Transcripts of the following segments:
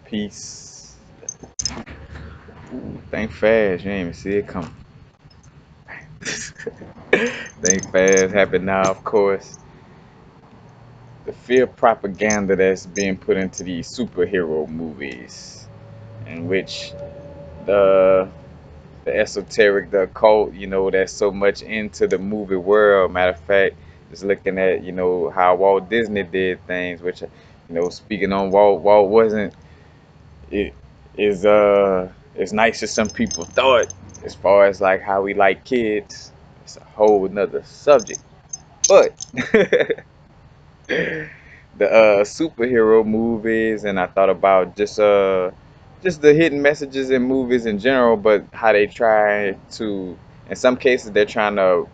Peace. Ooh, think fast. You ain't even see it coming. Think fast. Happen now, of course. The fear propaganda that's being put into these superhero movies, in which the the esoteric, the occult, that's so much into the movie world. Matter of fact, just looking at, how Walt Disney did things, which, speaking on Walt wasn't it is as nice as some people thought as far as like how we like kids. It's a whole nother subject. But the superhero movies, and I thought about just the hidden messages in movies in general, but how they try to, in some cases they're trying to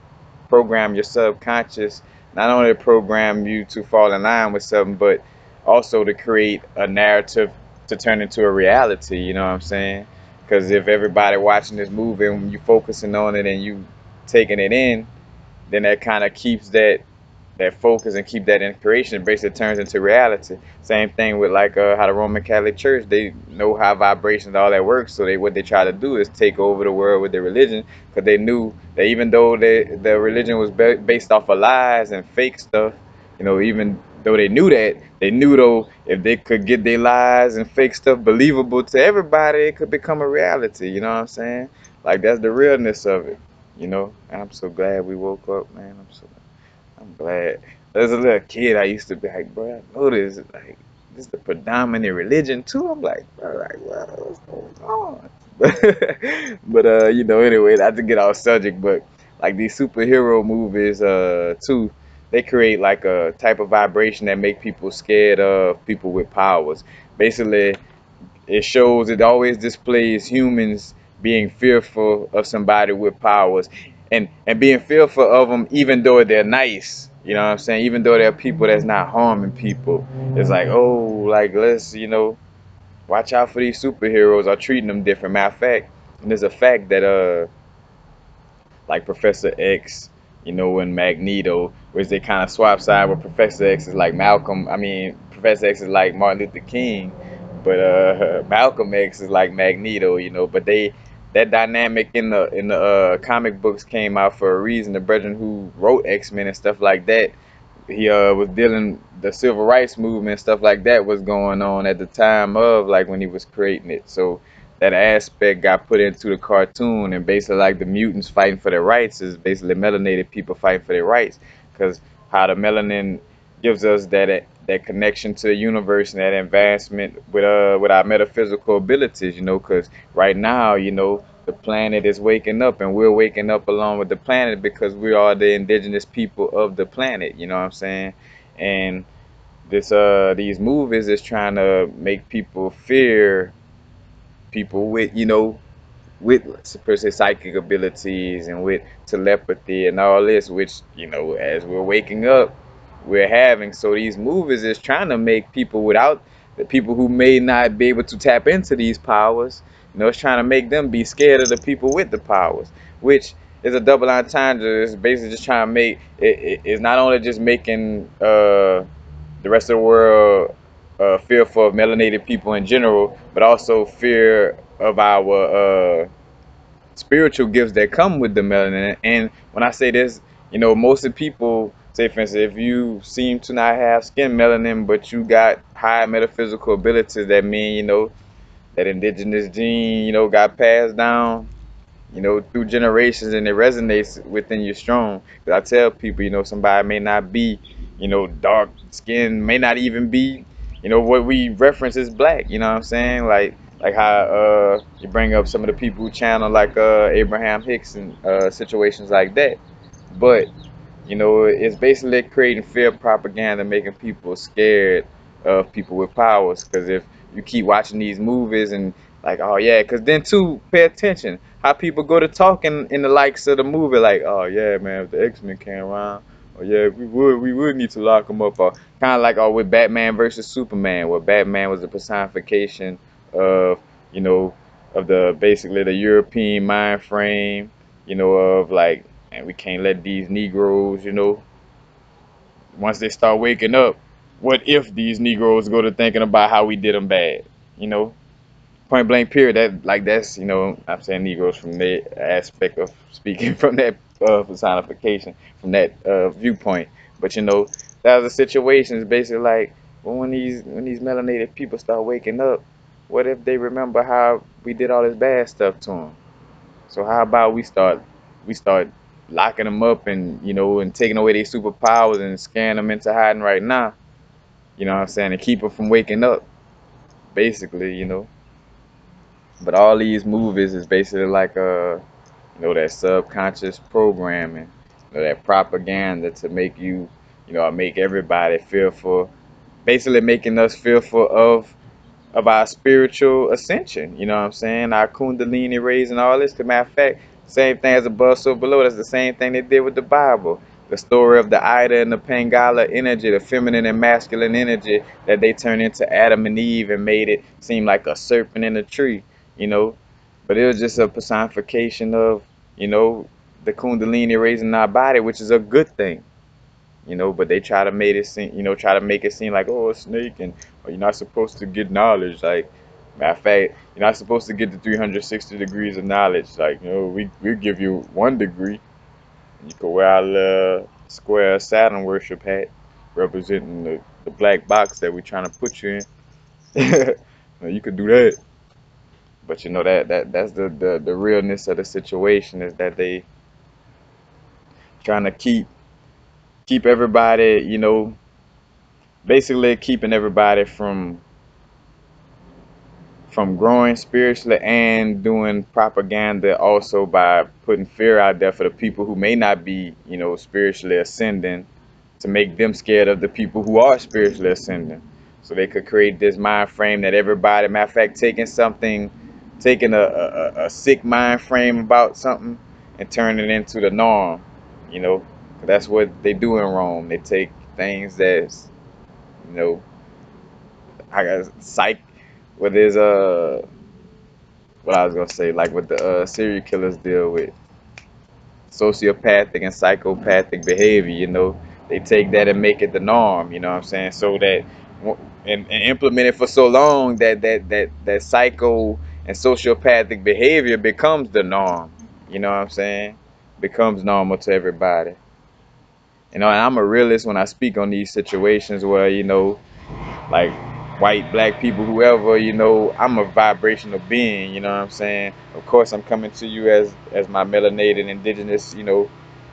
program your subconscious, not only to program you to fall in line with something, but also to create a narrative to turn into a reality. You know what I'm saying? Because if everybody watching this movie and you focusing on it and you taking it in, then that kind of keeps that focus and keep that inspiration. It basically turns into reality. Same thing with like how the Roman Catholic Church, they know how vibrations all that works, so what they try to do is take over the world with their religion, because they knew that even though the religion was based off of lies and fake stuff, even though they knew that, they knew though if they could get their lies and fake stuff believable to everybody, it could become a reality. You know what I'm saying? Like that's the realness of it. And I'm so glad we woke up, man. I'm glad. As a little kid, I used to be like, bro, I know this, like, this is the predominant religion too. I'm like, bro, like, what's going on? Anyway, not to get off subject, but like these superhero movies, too, they create like a type of vibration that make people scared of people with powers. Basically, it always displays humans being fearful of somebody with powers, and being fearful of them even though they're nice. You know what I'm saying? Even though they're people that's not harming people. It's like, oh, like let's, watch out for these superheroes are treating them different. Matter of fact, and there's a fact that like Professor X, and Magneto, which they kind of swap side, where Professor X is like Malcolm. I mean, Professor X is like Martin Luther King, but Malcolm X is like Magneto. But that dynamic in the comic books came out for a reason. The brethren who wrote X-Men and stuff like that, he was dealing the civil rights movement and stuff like that was going on at the time of like when he was creating it. So that aspect got put into the cartoon, and basically like the mutants fighting for their rights is basically melanated people fighting for their rights, because how the melanin gives us that connection to the universe and that advancement with our metaphysical abilities, because right now, the planet is waking up, and we're waking up along with the planet because we are the indigenous people of the planet. You know what I'm saying? And these movies is trying to make people fear people with per se psychic abilities and with telepathy and all this, which as we're waking up, we're having. So these movies is trying to make people without the people who may not be able to tap into these powers. It's trying to make them be scared of the people with the powers, which is a double entendre. It's basically just trying to make it's not only just making the rest of the world fearful of melanated people in general, but also fear of our spiritual gifts that come with the melanin. And when I say this, most of the people, say for instance, if you seem to not have skin melanin, but you got high metaphysical abilities, that mean, that indigenous gene, got passed down, through generations, and it resonates within you strong. 'Cause I tell people, somebody may not be, dark skin, may not even be, what we reference is black. You know what I'm saying? Like how you bring up some of the people who channel like Abraham Hicks and situations like that. But it's basically creating fear propaganda, making people scared of people with powers. Because if you keep watching these movies and like, oh yeah, because then too, pay attention how people go to talking in the likes of the movie, like, oh yeah, man, if the X-Men came around, oh yeah, we would need to lock them up. Or kind of like, oh, with Batman versus Superman, where Batman was a personification of, you know, of the basically the European mind frame, of like, and we can't let these Negroes, once they start waking up, what if these Negroes go to thinking about how we did them bad? you know, point blank period. That like that's I'm saying Negroes from the aspect of speaking from that personification, from that viewpoint. But that was a situation is basically like, well, when these melanated people start waking up, what if they remember how we did all this bad stuff to them? So how about we start locking them up and and taking away their superpowers and scaring them into hiding right now. You know what I'm saying? And keep them from waking up, basically. But all these movies is basically like that subconscious programming, that propaganda to make you, make everybody fearful, basically making us fearful of our spiritual ascension. You know what I'm saying? Our kundalini rays and all this. As a matter of fact, same thing as above, so below. That's the same thing they did with the Bible. The story of the Ida and the Pangala energy, the feminine and masculine energy that they turned into Adam and Eve and made it seem like a serpent in a tree, you know. But it was just a personification of, you know, the kundalini rays in our body, which is a good thing. But they try to make it seem, try to make it seem like, oh, a snake, and you're not supposed to get knowledge. Like, matter of fact, you're not supposed to get the 360 degrees of knowledge. Like, we give you 1 degree. You can wear our square Saturn worship hat, representing the black box that we're trying to put you in. You could do that, but that's the realness of the situation is that they trying to keep everybody, basically keeping everybody from growing spiritually and doing propaganda also by putting fear out there for the people who may not be, spiritually ascending, to make them scared of the people who are spiritually ascending. So they could create this mind frame that everybody, matter of fact, taking a sick mind frame about something and turning it into the norm, you know. That's what they do in Rome. They take things that's, you know, I got psych, what is what I was gonna say, like what the serial killers deal with, sociopathic and psychopathic behavior. They take that and make it the norm. You know what I'm saying? So that and implement it for so long that psycho and sociopathic behavior becomes the norm. You know what I'm saying? Becomes normal to everybody. And I'm a realist when I speak on these situations where like white, black people, whoever, I'm a vibrational being, you know what I'm saying? Of course, I'm coming to you as my melanated indigenous,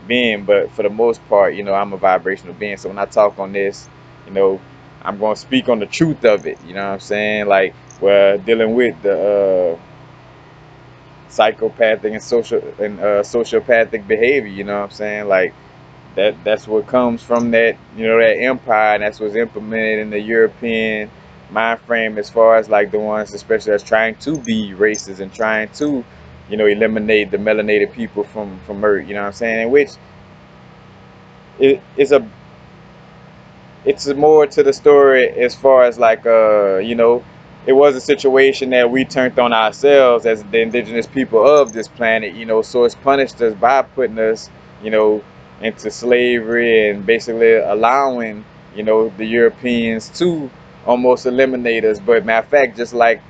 being, but for the most part, I'm a vibrational being. So when I talk on this, you know, I'm going to speak on the truth of it, you know what I'm saying? Like, we're dealing with the psychopathic and sociopathic behavior, you know what I'm saying? Like, that's what comes from that empire, and that's what's implemented in the European mind frame, as far as like the ones especially that's trying to be racist and trying to eliminate the melanated people from Earth. You know what I'm saying? In which it's more to the story, as far as like it was a situation that we turned on ourselves as the indigenous people of this planet. So it's punished us by putting us you know into slavery, and basically allowing the Europeans to almost eliminate us. But matter of fact, just like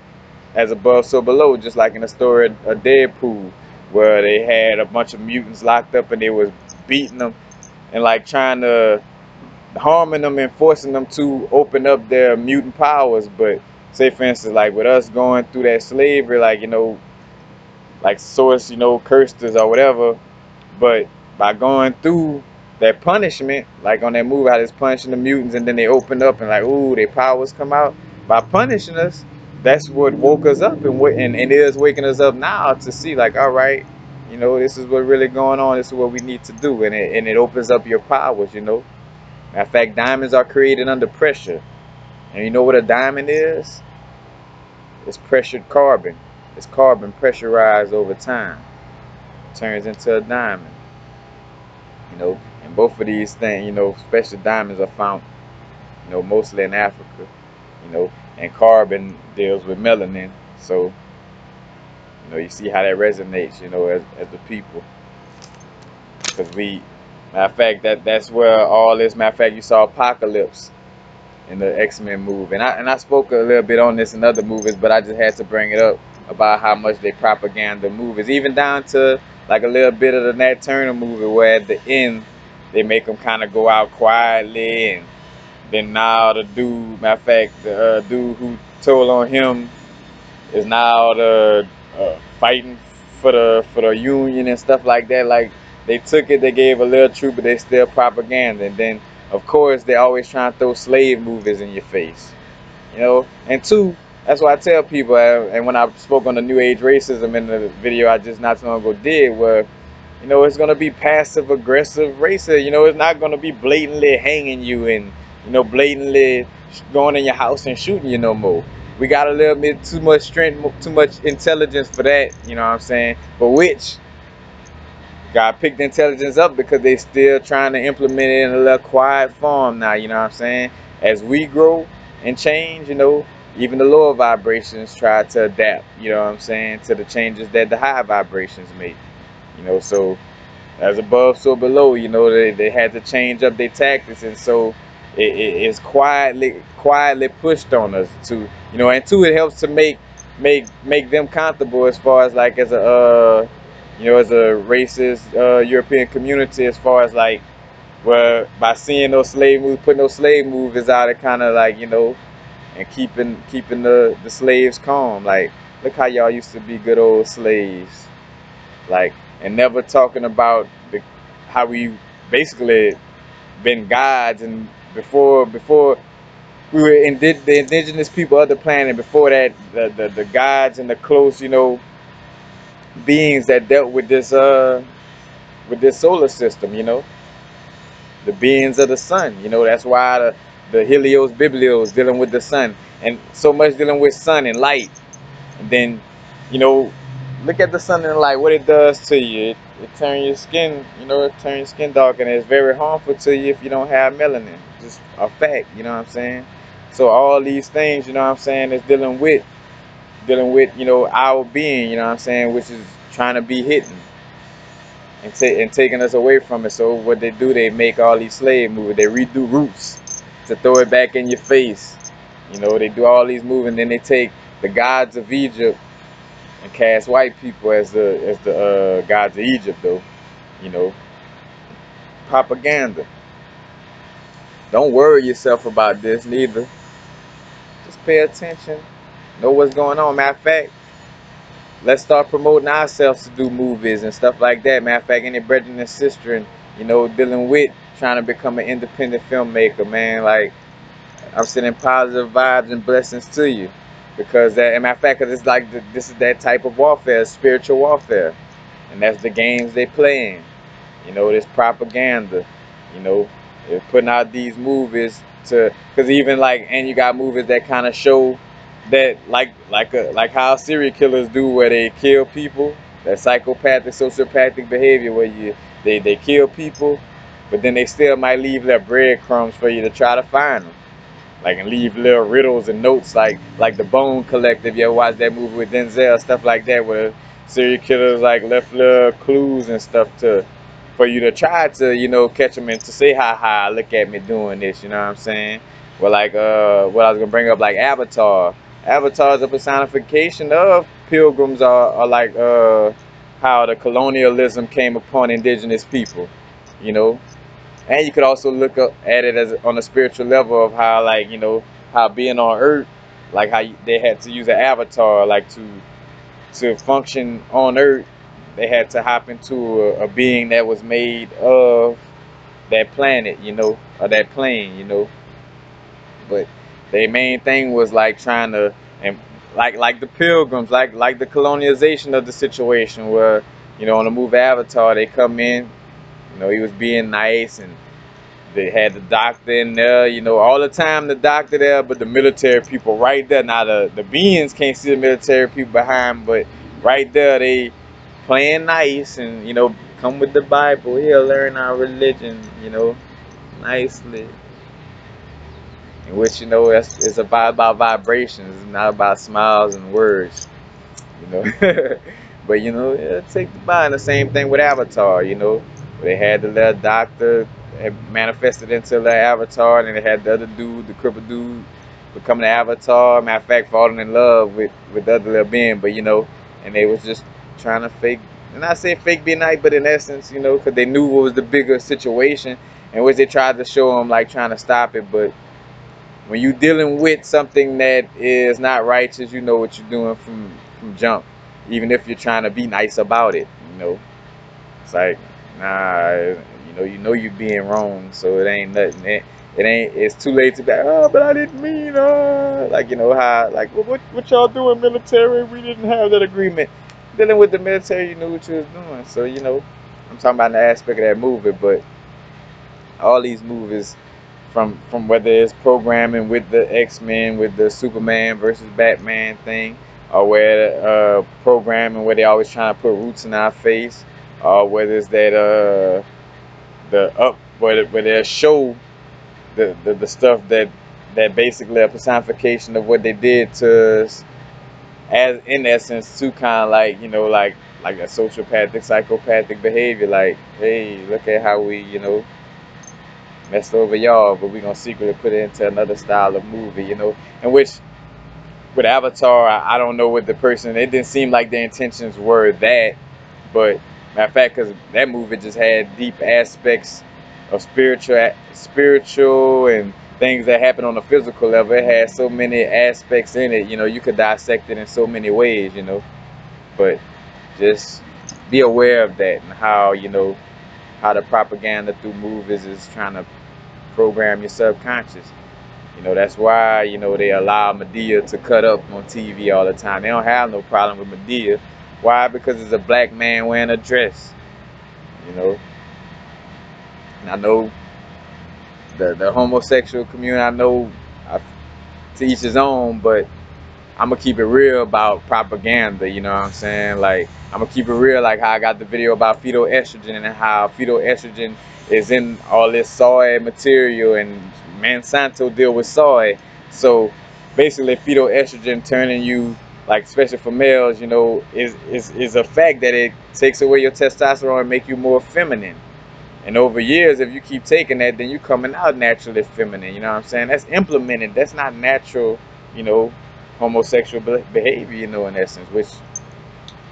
as above so below, just like in the story of Deadpool, where they had a bunch of mutants locked up and they was beating them and like trying to harming them and forcing them to open up their mutant powers. But say for instance, like with us going through that slavery, like like Source cursed us or whatever, but by going through that punishment, like on that movie, how it's punishing the mutants and then they open up and like, ooh, their powers come out. By punishing us, that's what woke us up, and it is waking us up now to see like, all right, this is what really going on. This is what we need to do, and it opens up your powers. Matter of fact, diamonds are created under pressure. And you know what a diamond is? It's pressured carbon. It's carbon pressurized over time. It turns into a diamond. And both of these things, special diamonds are found, mostly in Africa. And carbon deals with melanin. So, you see how that resonates, as the people. Because matter of fact, that's where all this, matter of fact, you saw Apocalypse in the X-Men movie. And I spoke a little bit on this in other movies, but I just had to bring it up about how much they propaganda movies, even down to like a little bit of the Nat Turner movie, where at the end they make them kind of go out quietly, and then now the dude, matter of fact, the dude who told on him is now the fighting for the union and stuff like that. Like they took it, they gave a little truth, but they still propaganda. And then of course they always trying to throw slave movies in your face, you know. And two, that's why I tell people, and when I spoke on the New Age racism in the video I just not so long ago did, where you know it's gonna be passive aggressive racism. You know, it's not gonna be blatantly hanging you and you know blatantly going in your house and shooting you no more. We got a little bit too much strength, too much intelligence for that. You know what I'm saying? But which God picked intelligence up because they still trying to implement it in a little quiet form now. You know what I'm saying? As we grow and change, you know, even the lower vibrations try to adapt. You know what I'm saying, to the changes that the high vibrations make. You know, so as above, so below. You know, they had to change up their tactics, and so it's quietly pushed on us to, you know, and two, it helps to make them comfortable as far as like as a you know, as a racist European community, as far as like, well, by seeing those slave movies, putting those slave movies out, it kind of like, you know, and keeping the slaves calm. Like, look how y'all used to be good old slaves, like, and never talking about how we basically been gods, and before we were the indigenous people of the planet. Before that, the gods and the close, you know, beings that dealt with this solar system, you know, the beings of the sun. You know, that's why the Helios Biblios dealing with the sun, and so much dealing with sun and light. And then, you know, look at the sun and light, what it does to you. It turns your skin, you know, it turns your skin dark, and it's very harmful to you if you don't have melanin. Just a fact, you know what I'm saying? So all these things, you know what I'm saying, is dealing with, you know, our being, you know what I'm saying, which is trying to be hidden and taking us away from it. So what they do, they make all these slave movies. They redo Roots to throw it back in your face. You know, they do all these movies, and then they take the gods of Egypt and cast white people as the gods of Egypt, though. You know, propaganda. Don't worry yourself about this neither. Just pay attention. Know what's going on. Matter of fact, let's start promoting ourselves to do movies and stuff like that. Matter of fact, any brother and sister, and you know, dealing with trying to become an independent filmmaker, man. Like, I'm sending positive vibes and blessings to you, because that, and matter of fact, cause it's like this is that type of warfare, spiritual warfare, and that's the games they playing. You know, this propaganda. You know, they're putting out these movies to, cause even like, and you got movies that kind of show that like how serial killers do, where they kill people, that psychopathic, sociopathic behavior, where they kill people, but then they still might leave their breadcrumbs for you to try to find them, like, and leave little riddles and notes, like the Bone Collective. You ever watch that movie with Denzel, stuff like that, where serial killers like left little clues and stuff to, for you to try to, you know, catch them and to say, ha ha, look at me doing this, you know what I'm saying? Well, like what I was gonna bring up, like Avatar. Avatar is a personification of pilgrims, are like how the colonialism came upon indigenous people, you know. And you could also look up at it as on a spiritual level of how, like, you know, how being on Earth, like how they had to use an avatar, like to function on Earth, they had to hop into a being that was made of that planet, you know, or that plane, you know. But their main thing was like trying to, and like the pilgrims, like the colonization of the situation, where, you know, on the movie Avatar, they come in, you know, he was being nice, and they had the doctor in there, you know, all the time the doctor there, but the military people right there. Now the beings can't see the military people behind, but right there they playing nice, and you know, come with the Bible here, learn our religion, you know, nicely. In which, you know, it's about vibrations, it's not about smiles and words, you know. But you know, yeah, take the Bible. The same thing with Avatar, you know. They had the little doctor had manifested into the avatar, and then they had the other dude, the crippled dude, become the avatar. Matter of fact, falling in love with the other little being, but and they was just trying to fake, and I say fake be nice, but in essence, because they knew what was the bigger situation, in which they tried to show them like trying to stop it, but when you dealing with something that is not righteous, you know what you're doing from jump, even if you're trying to be nice about it. It's like, nah, you're being wrong, so it ain't nothing. It ain't. It's too late to be like, oh, but I didn't mean, like how, like what y'all doing military? We didn't have that agreement. Dealing with the military, you knew what you was doing. So I'm talking about the aspect of that movie, but all these movies, from whether it's programming with the X-Men, with the Superman versus Batman thing, or where programming where they always trying to put roots in our face, or whether it's that where they show the stuff that basically a personification of what they did to us, as in essence to kind of like like a sociopathic psychopathic behavior, like, hey, look at how we messed over y'all, but we gonna secretly put it into another style of movie, in which with Avatar, I don't know what the person, it didn't seem like their intentions were that, but matter of fact, because that movie just had deep aspects of spiritual and things that happen on a physical level. It had so many aspects in it, you could dissect it in so many ways, but just be aware of that, and how the propaganda through movies is trying to program your subconscious. That's why, they allow Medea to cut up on TV all the time. They don't have no problem with Medea. Why? Because it's a black man wearing a dress. You know. And I know the homosexual community, to each his own, but I'm gonna keep it real about propaganda, you know what I'm saying? Like, I'm gonna keep it real, like how I got the video about fetal estrogen, and how fetal estrogen is in all this soy material, and Monsanto deal with soy. So basically, fetal estrogen turning you, like, especially for males, is a fact that it takes away your testosterone and make you more feminine. And over years, if you keep taking that, then you coming out naturally feminine. You know what I'm saying? That's implemented. That's not natural, you know, homosexual behavior, in essence, which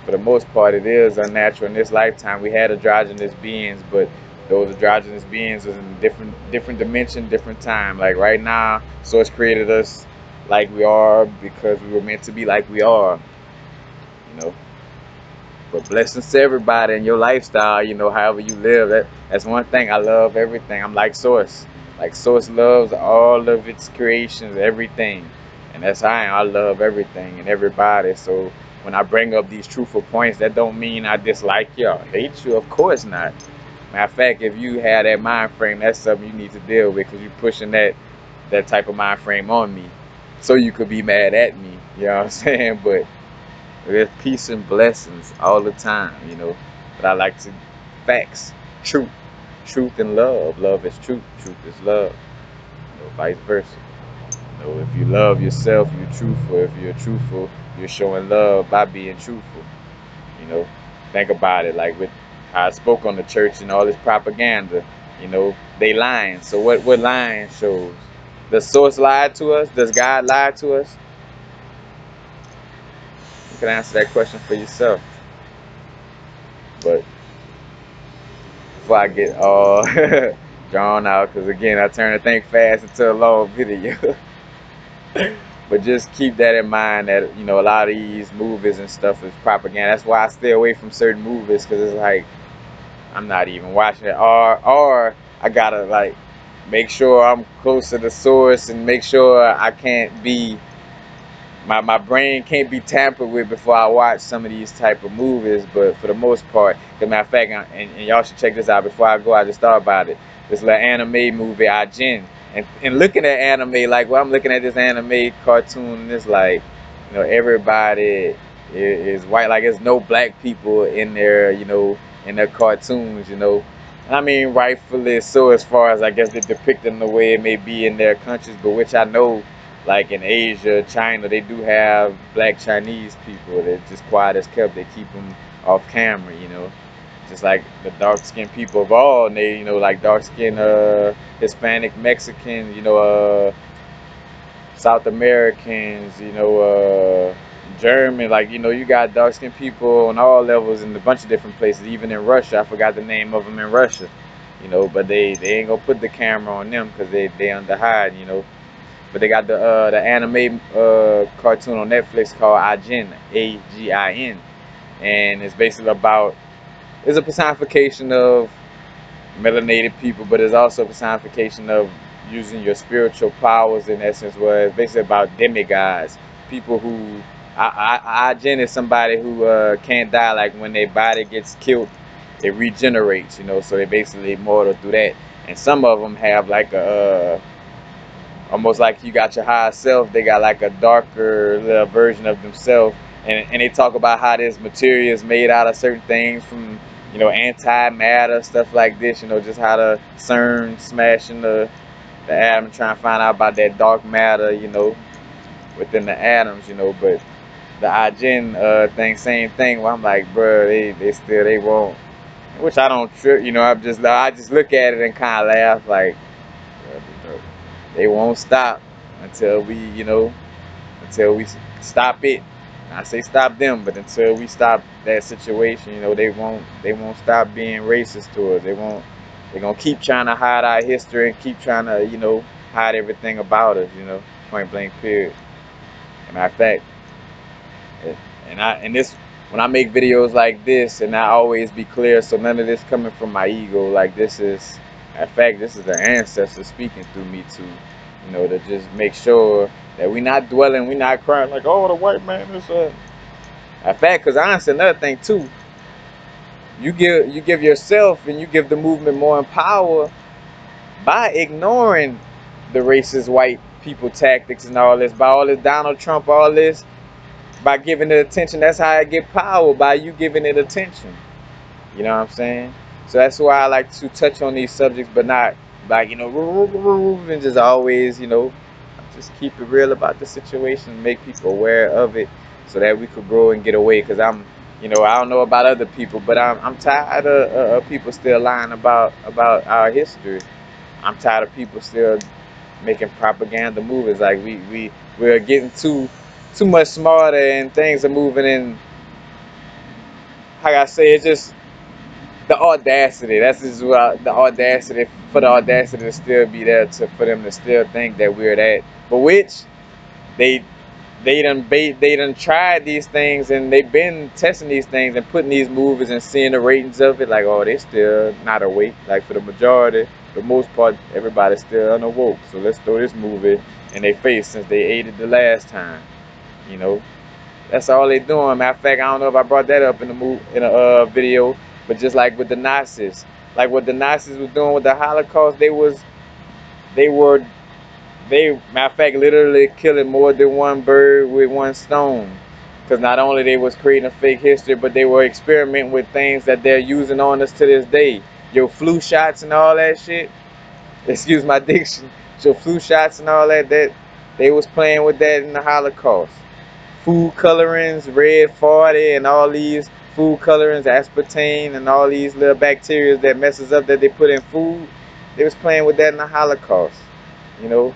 for the most part it is unnatural in this lifetime. We had androgynous beings, but those androgynous beings was in different dimension, different time. Like right now, Source created us like we are because we were meant to be like we are, you know. But blessings to everybody in your lifestyle, however you live. That's one thing. I love everything. I'm like Source. Like Source loves all of its creations, everything. And that's how I am. I love everything and everybody. So when I bring up these truthful points, that don't mean I dislike you or hate you. Of course not. Matter of fact, if you have that mind frame, that's something you need to deal with, because you're pushing that type of mind frame on me. So you could be mad at me. You know what I'm saying? But there's peace and blessings all the time, But I like to facts, truth, truth and love. Love is truth, truth is love. Vice versa. If you love yourself, you're truthful. If you're truthful, you're showing love by being truthful. You know, think about it. Like with how I spoke on the church and all this propaganda. They lying. So what lying shows? Does Source lie to us? Does God lie to us? You can answer that question for yourself. But before I get all drawn out, because again, I turn to think fast into a long video. But just keep that in mind, that a lot of these movies and stuff is propaganda. That's why I stay away from certain movies, because it's like I'm not even watching it, or I gotta like make sure I'm close to the source and make sure I can't be my brain can't be tampered with before I watch some of these type of movies. But for the most part, as a matter of fact, and y'all should check this out before I go, I just thought about it. This little anime movie, Ajin. And looking at anime, like, well, I'm looking at this anime cartoon, and it's like, everybody is white. Like, there's no black people in there, in their cartoons. I mean, rightfully so, as far as I guess they're depicting the way it may be in their countries, but which I know, like in Asia, China, they do have black Chinese people. They're just quiet as kept. They keep them off camera. just like the dark-skinned people of all, and they, like dark-skinned Hispanic, Mexican, South Americans, German, like, you got dark-skinned people on all levels in a bunch of different places, even in Russia. I forgot the name of them in Russia, but they ain't gonna put the camera on them because they under hide, But they got the anime cartoon on Netflix called Agin, Agin, and it's basically about, it's a personification of melanated people, but it's also a personification of using your spiritual powers in essence, where it's basically about demigods, people who, Jin is somebody who can't die, like when their body gets killed, it regenerates, so they basically immortal through that. And some of them have like a, almost like you got your higher self, they got like a darker little version of themselves, and they talk about how this material is made out of certain things from, antimatter, stuff like this, just how the CERN smashing the atom, trying to find out about that dark matter, within the atoms, but the IGN thing, same thing, where I'm like, bruh, they won't, which I don't trip, I just look at it and kind of laugh, like, they won't stop until we, until we stop it. I say stop them, but until we stop that situation, they won't stop being racist to us. They're gonna keep trying to hide our history and keep trying to, hide everything about us, point blank period. And matter of fact, and this, when I make videos like this, and I always be clear, so none of this coming from my ego, like this is, in fact, this is the ancestors speaking through me too, to just make sure that we not dwelling, we not crying like, oh, the white man is in fact, because honestly, another thing too, you give yourself and you give the movement more power by ignoring the racist white people tactics and all this, by all this Donald Trump, all this, by giving it attention. That's how I get power, by you giving it attention. You know what I'm saying? So that's why I like to touch on these subjects, but not like, and just always, just keep it real about the situation, make people aware of it, so that we could grow and get away. Because I'm, I don't know about other people, but I'm tired of people still lying about our history. I'm tired of people still making propaganda movies. Like we're getting too much smarter, and things are moving in. How I say, it's just the audacity. That's just what the audacity, for the audacity to still be there, for them to still think that we're that. But which they they done tried these things, and they've been testing these things and putting these movies and seeing the ratings of it, like, oh, they still not awake. Like for the majority, the most part, everybody's still unawoke. So let's throw this movie in their face since they ate it the last time. You know, that's all they doing. Matter of fact, I don't know if I brought that up in a video, but just like with the Nazis, like what the Nazis was doing with the Holocaust, they were matter of fact, literally killing more than one bird with one stone. Because not only they was creating a fake history, but they were experimenting with things that they're using on us to this day. Your flu shots and all that shit. Excuse my diction. Your flu shots and all that they was playing with that in the Holocaust. Food colorings, red 40, and all these food colorings, aspartame, and all these little bacteria that messes up that they put in food. They was playing with that in the Holocaust. You know,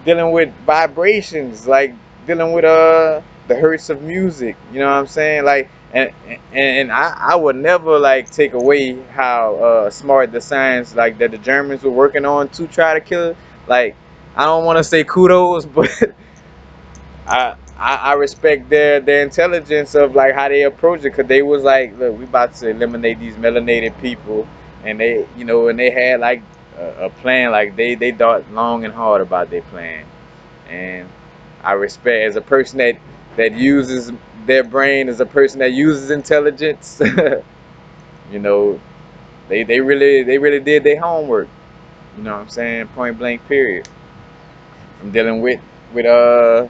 dealing with vibrations, like dealing with the hertz of music. You know what I'm saying? Like, and I would never like take away how smart the science, like that the Germans were working on to try to kill it. Like, I don't want to say kudos, but I respect their intelligence of like how they approach it, because they was like, look, we about to eliminate these melanated people, and they, and they had like a plan. Like they thought long and hard about their plan. And I respect, as a person that uses their brain, as a person that uses intelligence, you know, they really did their homework. You know what I'm saying? Point blank period. I'm dealing with where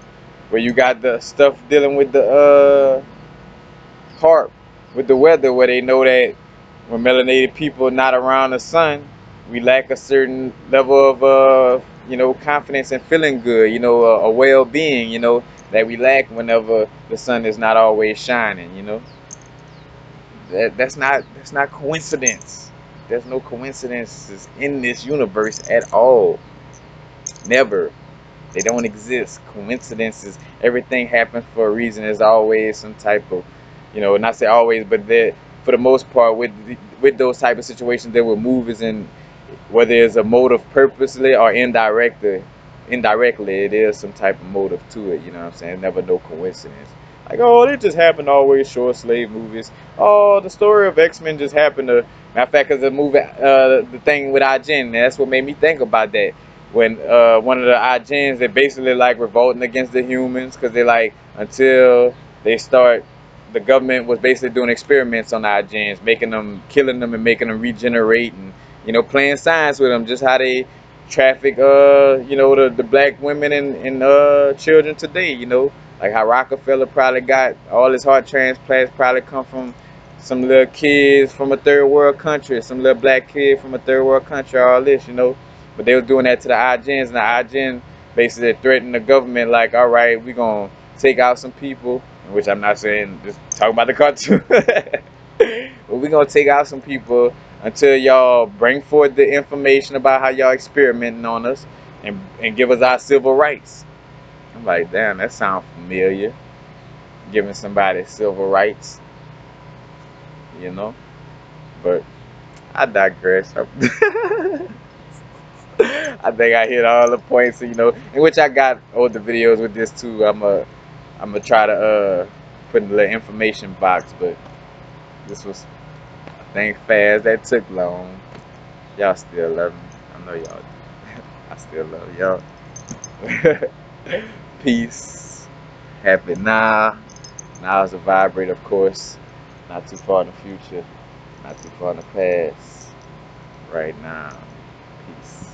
you got the stuff dealing with the HARP, with the weather, where they know that when melanated people are not around the sun, we lack a certain level of confidence and feeling good, a well-being, that we lack whenever the sun is not always shining. That's not coincidence. There's no coincidences in this universe at all. Never. They don't exist. Coincidences. Everything happens for a reason. There's always some type of, not say always, but there, for the most part, with those type of situations, there were movies, and whether it's a motive purposely or indirectly, it is some type of motive to it. You know what I'm saying? Never no coincidence. Like, oh, it just happened always. Short slave movies. Oh, the story of X-Men just happened to. Matter of fact, cause the movie, the thing with IGN, that's what made me think about that. When one of the IGNs, they basically like revolting against the humans, cause they like until they start. The government was basically doing experiments on the IGNs, making them, killing them, and making them regenerate, and playing science with them, just how they traffic, the black women and children today, like how Rockefeller probably got all his heart transplants probably come from some little kids from a third world country, some little black kid from a third world country, all this, but they was doing that to the IGNs, and the IGN basically threatened the government, like, all right, we gonna take out some people, which I'm not saying, just talking about the cartoon. But we're gonna take out some people until y'all bring forth the information about how y'all experimenting on us, and give us our civil rights. I'm like, damn, that sounds familiar. Giving somebody civil rights, you know. But I digress. I think I hit all the points, in which I got older videos with this too. I'm gonna try to put in the little information box, but this was, I think, fast. That took long. Y'all still love me. I know y'all do. I still love y'all. Peace. Happy now. Now is a vibrate, of course. Not too far in the future. Not too far in the past. Right now. Peace.